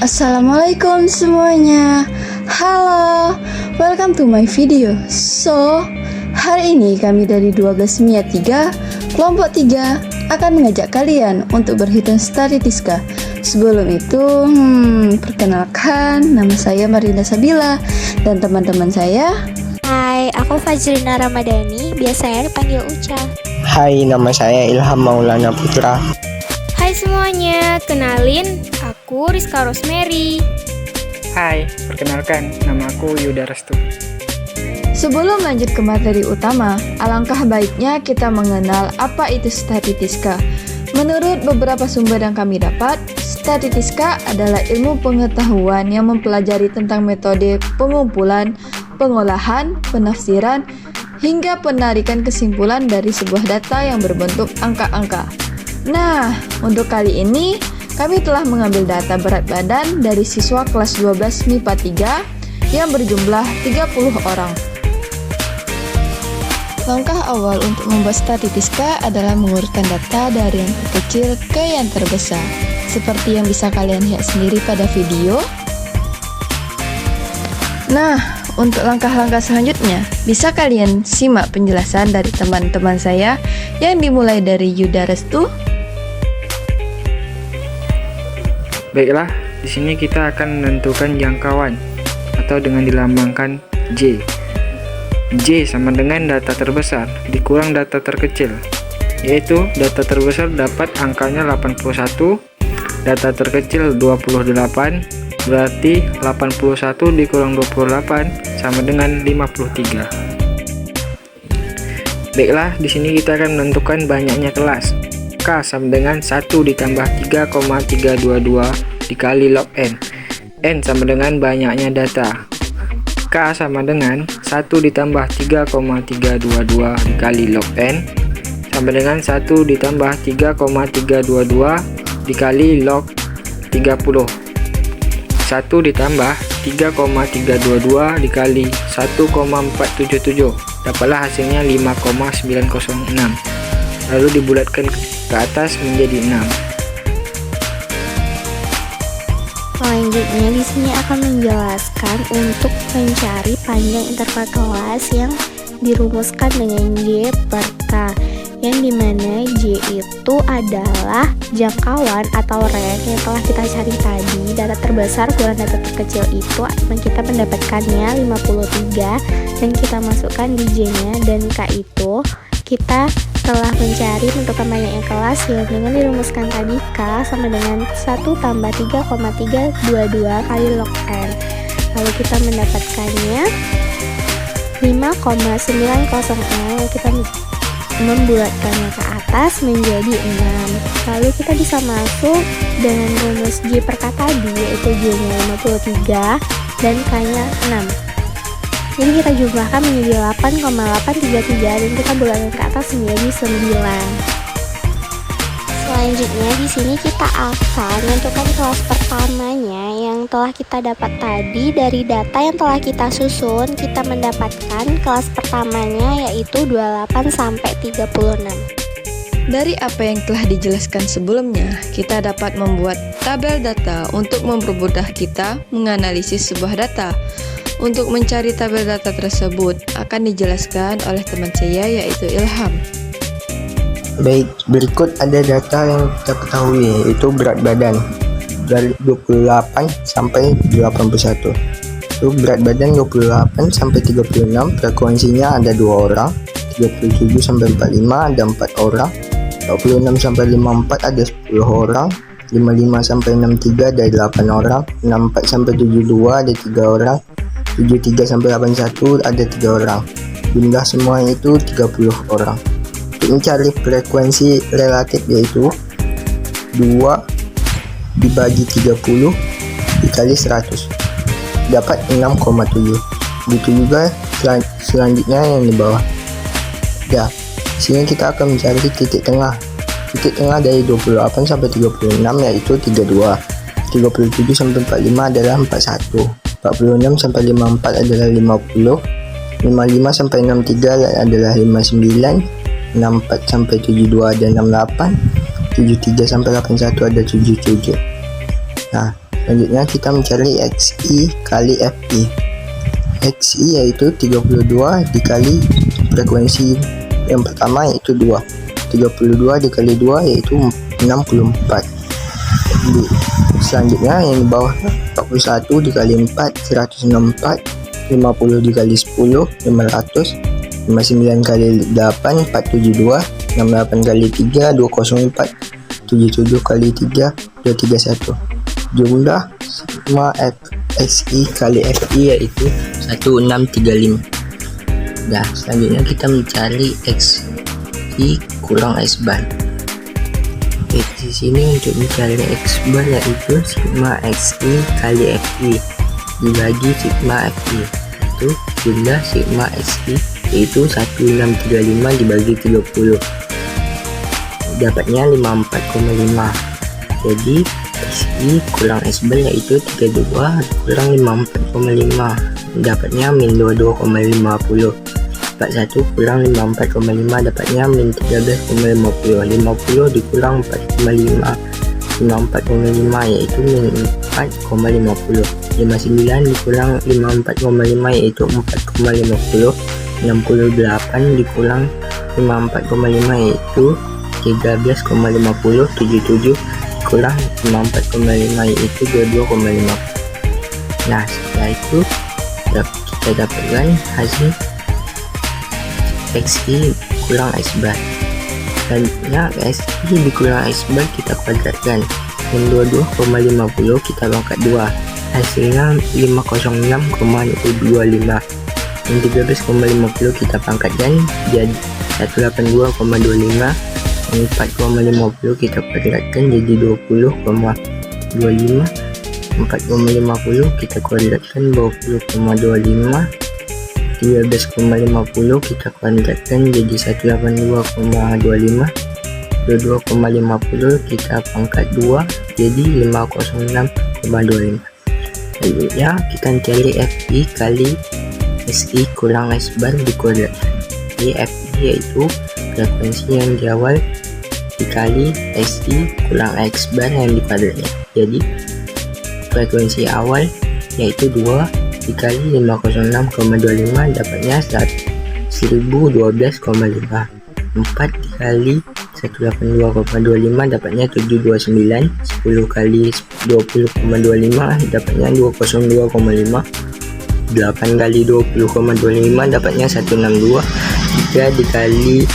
Assalamualaikum semuanya. Halo, welcome to my video. So, hari ini kami dari 12 MIA 3 kelompok 3 akan mengajak kalian untuk berhitung statistika. Sebelum itu, perkenalkan, nama saya Marinda Sabila dan teman-teman saya. Hai, aku Fajrina Ramadhani, biasanya dipanggil Uca. Hai, nama saya Ilham Maulana Putra. Hai semuanya, kenalin, aku Rizka Rosemary. Hai, perkenalkan, nama aku Yuda Restu. Sebelum lanjut ke materi utama, alangkah baiknya kita mengenal apa itu statistika. Menurut beberapa sumber yang kami dapat, statistika adalah ilmu pengetahuan yang mempelajari tentang metode pengumpulan, pengolahan, penafsiran, hingga penarikan kesimpulan dari sebuah data yang berbentuk angka-angka. Nah, untuk kali ini, kami telah mengambil data berat badan dari siswa kelas 12 MIPA 3 yang berjumlah 30 orang. Langkah awal untuk membuat statistika adalah mengurutkan data dari yang terkecil ke yang terbesar, seperti yang bisa kalian lihat sendiri pada video. Nah, untuk langkah-langkah selanjutnya, bisa kalian simak penjelasan dari teman-teman saya yang dimulai dari Yuda Restu. Baiklah, di sini kita akan menentukan jangkauan atau dengan dilambangkan J. J sama dengan data terbesar dikurang data terkecil, yaitu data terbesar dapat angkanya 81, data terkecil 28, berarti 81 dikurang 28 sama dengan 53. Baiklah, di sini kita akan menentukan banyaknya kelas. K sama dengan 1 ditambah 3,322 dikali log N. N sama dengan banyaknya data. K sama dengan 1 ditambah 3,322 dikali log N sama dengan 1 ditambah 3,322 dikali log 30. 1 ditambah 3,322 dikali 1,477 dapatlah hasilnya 5,906, lalu dibulatkan ke atas menjadi 6. Selanjutnya di sini akan menjelaskan untuk mencari panjang interval kelas yang dirumuskan dengan J per K, yang dimana J itu adalah jangkauan atau range yang telah kita cari tadi. Data terbesar kurang data terkecil itu kita mendapatkannya 53 dan kita masukkan di J nya, dan K itu kita telah mencari menentukan banyaknya kelas yang dengan dirumuskan tadi K sama dengan 1 tambah 3,322 kali log N, lalu kita mendapatkannya 5,906, lalu kita membulatkannya ke atas menjadi 6. Lalu kita bisa masuk dengan rumus J per K tadi, yaitu J nya 53 dan K nya 6. Jadi kita jumlahkan menjadi 8,833 dan kita bulatkan ke atas menjadi 9. Selanjutnya di sini kita akan menentukan kelas pertamanya yang telah kita dapat tadi dari data yang telah kita susun. Kita mendapatkan kelas pertamanya yaitu 28 sampai 36. Dari apa yang telah dijelaskan sebelumnya, kita dapat membuat tabel data untuk mempermudah kita menganalisis sebuah data. Untuk mencari tabel data tersebut akan dijelaskan oleh teman saya yaitu Ilham. Baik, berikut ada data yang kita ketahui, yaitu berat badan dari 28 sampai 81. Itu berat badan 28 sampai 36, frekuensinya ada 2 orang, 37 sampai 45 ada 4 orang, 46 sampai 54 ada 10 orang, 55 sampai 63 ada 8 orang, 64 sampai 72 ada 3 orang, 73 sampai 81 ada 3 orang. Jumlah semua itu 30 orang. Untuk mencari frekuensi relatif yaitu 2 dibagi 30 dikali 100 dapat 6,7. Begitu juga selanjutnya yang di bawah. Ya, sini kita akan mencari titik tengah. Titik tengah dari 28 sampai 36 yaitu 32. 37 sampai 45 adalah 41. 46 sampai 54 adalah 50, 55 sampai 63 adalah 59, 64 sampai 72 ada 68, 73 sampai 81 ada 77. Nah, Selanjutnya kita mencari XI kali FI. XI yaitu 32 dikali frekuensi yang pertama yaitu 2. 32 dikali 2 yaitu 64. Selanjutnya yang di bawah 41 dikali 4 164, 50 dikali 10 500, 59 kali 8 472, 68 kali 3 204, 77 kali 3 231. Jumlah sigma XI kali FI yaitu 1635. Nah, selanjutnya kita mencari XI kurang S bar. Di sini untuk mencari X bar yaitu sigma XI kali FI dibagi sigma FI, itu jumlah sigma XI yaitu 1635 dibagi 30, dapatnya 54,5. Jadi XI kurang S bar yaitu 32 kurang 54,5, dapatnya min 22,50. 41 kurang 54,5 dapatnya min 13,50. 50 dikurang 4,5 54,5 yaitu min 4,50. 59 dikurang 54,5 yaitu 4,50. 68 dikurang 54,5 yaitu 13,50. 77 kurang 54,5 yaitu 22,50. Nah, setelah itu kita dapatkan hasil XI kurang S bar. Selanjutnya XI dikurang S bar kita kuadratkan. Min 22,50 kita pangkat 2, hasilnya 506,25. Min 13,50 kita pangkatkan jadi 182,25. 4,50 kita kuadratkan jadi 20,25. 4,50 kita kuadratkan 20,25. 13,50 kita kuadratkan jadi 182,25. 22,50 kita pangkat 2 jadi 506,25. Selanjutnya kita cari FI kali SI kurang S bar dikuadratkan. Jadi FI yaitu frekuensi yang di awal dikali SI kurang X bar yang dikuadratkan. Jadi frekuensi awal yaitu 2 dikali 506,25 dapatnya 1012,5. 4 dikali 182,25 dapatnya 729. 10 kali 20,25 dapatnya 202,5. 8 kali 20,25 dapatnya 162. 3 dikali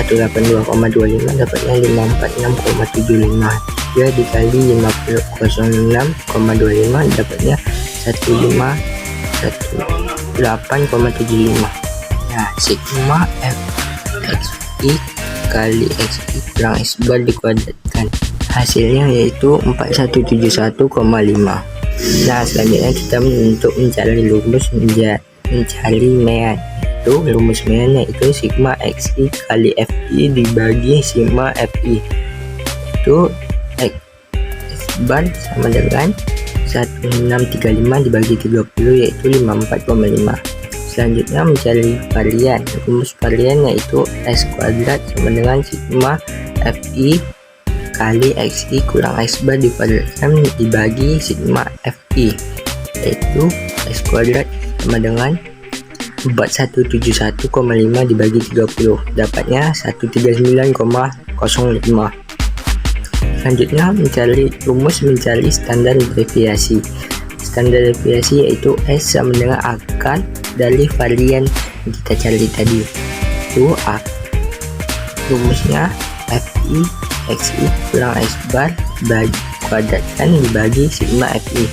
182,25 dapatnya 546,75. 3 dikali 506,25 dapatnya 1518,75. Nah, sigma FXI kali XI kurang S bar dikuadratkan, hasilnya yaitu 4171,5. Nah, selanjutnya kita untuk mencari rumus mencari mean. Itu rumus mean yaitu sigma XI kali FI dibagi sigma FI. Itu X bar sama dengan 1635 dibagi 30 yaitu 54,5. Selanjutnya mencari varian. Rumus varian yaitu S kuadrat sama dengan sigma FI kali XI kurang S bar dikuadratkan dibagi sigma FI, yaitu S kuadrat sama dengan 4171,5 dibagi 30, dapatnya 139,05. Selanjutnya mencari rumus mencari standar deviasi. Standar deviasi yaitu S sama dengan akar dari varian yang kita cari tadi. Itu rumusnya FI XI kurang S bar kuadratkan dibagi sigma FI.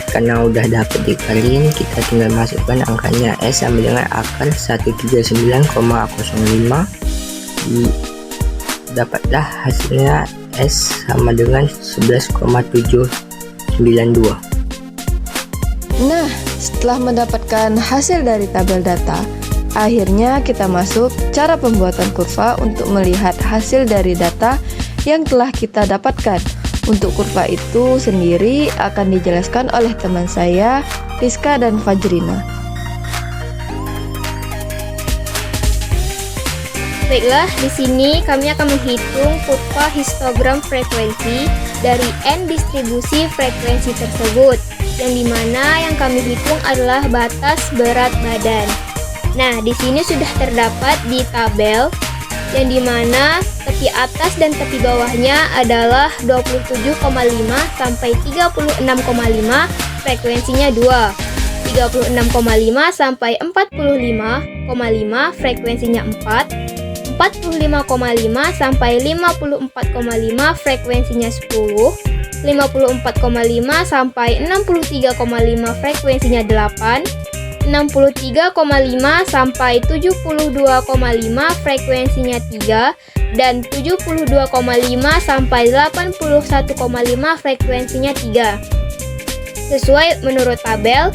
Karena udah dapat di varian, kita tinggal masukkan angkanya. S sama dengan akar 139,05. Dapatlah hasilnya S sama dengan 11,792. Nah, setelah mendapatkan hasil dari tabel data, akhirnya kita masuk cara pembuatan kurva untuk melihat hasil dari data yang telah kita dapatkan. Untuk kurva itu sendiri akan dijelaskan oleh teman saya, Rizka dan Fajrina. Baiklah, di sini kami akan menghitung kurva histogram frekuensi dari N distribusi frekuensi tersebut, yang dimana yang kami hitung adalah batas berat badan. Nah, di sini sudah terdapat di tabel, yang dimana tepi atas dan tepi bawahnya adalah 27,5 sampai 36,5, frekuensinya 2. 36,5 sampai 45,5, frekuensinya 4. 45,5 sampai 54,5, frekuensinya 10. 54,5 sampai 63,5, frekuensinya 8. 63,5 sampai 72,5, frekuensinya 3. Dan 72,5 sampai 81,5, frekuensinya 3. Sesuai menurut tabel,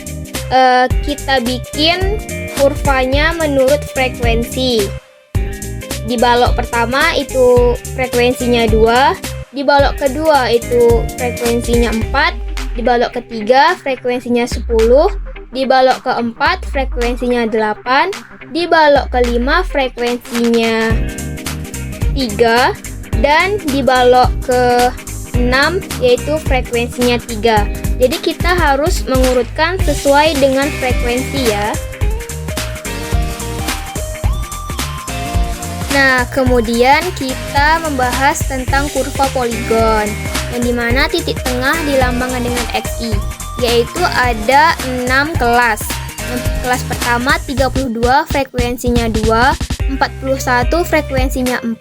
kita bikin kurvanya menurut frekuensi. Di balok pertama itu frekuensinya 2, di balok kedua itu frekuensinya 4, di balok ketiga frekuensinya 10, di balok keempat frekuensinya 8, di balok kelima frekuensinya 3, dan di balok ke-6 yaitu frekuensinya 3. Jadi kita harus mengurutkan sesuai dengan frekuensi ya. Nah, kemudian kita membahas tentang kurva poligon, yang dimana titik tengah dilambangkan dengan XI, yaitu ada 6 kelas. Kelas pertama 32, frekuensinya 2, 41 frekuensinya 4,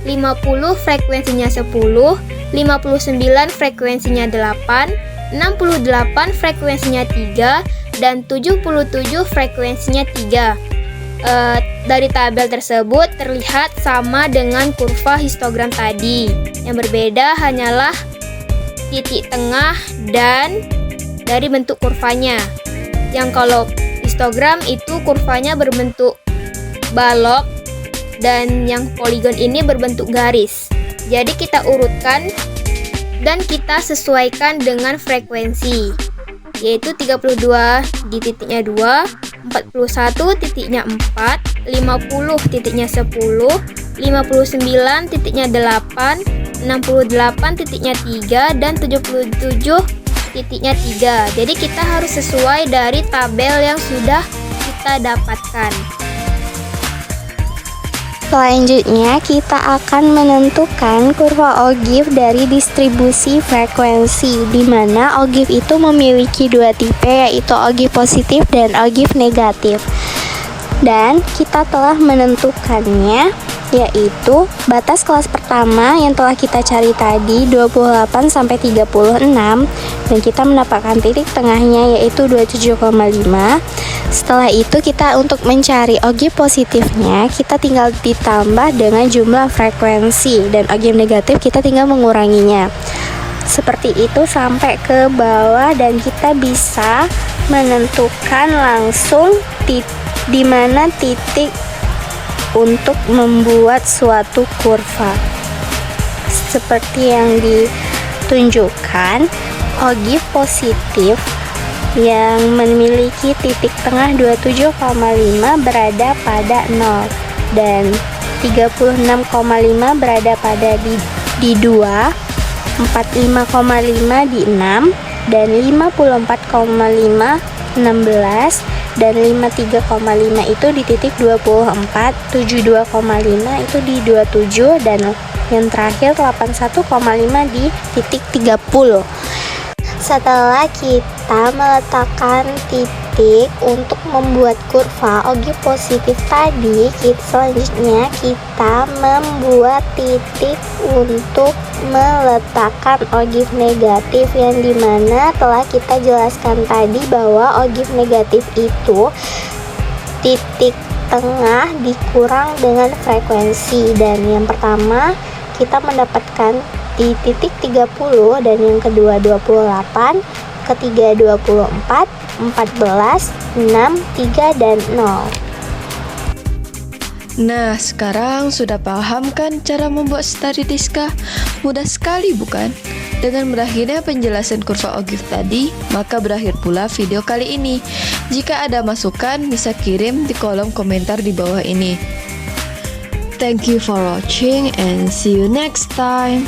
50 frekuensinya 10, 59 frekuensinya 8, 68 frekuensinya 3, dan 77 frekuensinya 3. Dari tabel tersebut terlihat sama dengan kurva histogram tadi. Yang berbeda hanyalah titik tengah dan dari bentuk kurvanya. Yang kalau histogram itu kurvanya berbentuk balok dan yang poligon ini berbentuk garis. Jadi kita urutkan dan kita sesuaikan dengan frekuensi, yaitu 32 di titiknya 2, 41 titiknya 4, 50 titiknya 10, 59 titiknya 8, 68 titiknya 3, dan 77 titiknya 3. Jadi kita harus sesuai dari tabel yang sudah kita dapatkan. Selanjutnya kita akan menentukan kurva ogive dari distribusi frekuensi, di mana ogive itu memiliki dua tipe, yaitu ogive positif dan ogive negatif. Dan kita telah menentukannya, yaitu batas kelas pertama yang telah kita cari tadi 28 sampai 36, dan kita mendapatkan titik tengahnya yaitu 27,5. Setelah itu kita untuk mencari ogive positifnya, kita tinggal ditambah dengan jumlah frekuensi, dan ogive negatif kita tinggal menguranginya. Seperti itu sampai ke bawah, dan kita bisa menentukan langsung di mana titik untuk membuat suatu kurva. Seperti yang ditunjukkan, ogive positif yang memiliki titik tengah 27,5 berada pada 0, dan 36,5 berada pada di 2, 45,5 di 6, dan 54,5 16, dan 53,5 itu di titik 24, 72,5 itu di 27, dan yang terakhir 81,5 di titik 30. Setelah kita meletakkan titik untuk membuat kurva ogive positif tadi, selanjutnya kita membuat titik untuk meletakkan ogive negatif, yang dimana telah kita jelaskan tadi bahwa ogive negatif itu titik tengah dikurang dengan frekuensi. Dan yang pertama kita mendapatkan di titik 30, dan yang kedua 28, ketiga 24, 14, 6, 3, dan 0. Nah, sekarang sudah paham kan cara membuat statistiska? Mudah sekali bukan? Dengan berakhirnya penjelasan kurva ogive tadi, maka berakhir pula video kali ini. Jika ada masukan, bisa kirim di kolom komentar di bawah ini. Thank you for watching and see you next time.